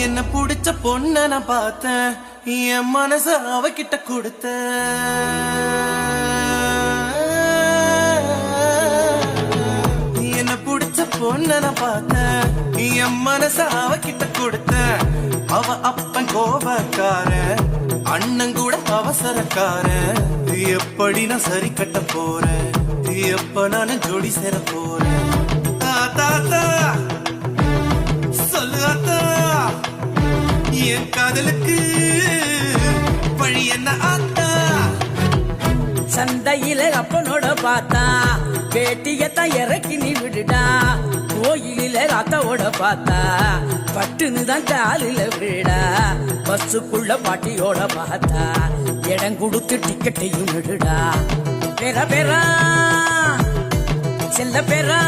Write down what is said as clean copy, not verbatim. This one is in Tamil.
என்ன புடிச்ச பொண்ண நான் பார்த்தேன், என் மனச அவகிட்ட கொடுத்த. என்ன புடிச்ச பொண்ண நான் பார்த்தேன், என் மனச அவகிட்ட கொடுத்த. அவ அப்பன் கோபக்கார, அண்ணன் கூட அவசரக்கார. எப்படி நான் சரி கட்ட போறேன், எப்ப நான் ஜோடி சேர போறேன். தாத்தா சொல்லு அத்தா, என் காதலுக்கு வழி என்ன ஆத்தா. சந்தையில அப்பனோட பார்த்தா பேட்டியத்தான் இறக்கி நீ விடுடா. கோயிலில அத்தாவோட பார்த்தா பட்டுன்னு தான் காலில விடா. பஸ்ஸுக்குள்ள பாட்டியோட பார்த்தா இடம் கொடுத்து டிக்கெட்டையும் விடுடா. பெற பெறா செல்ல பெறா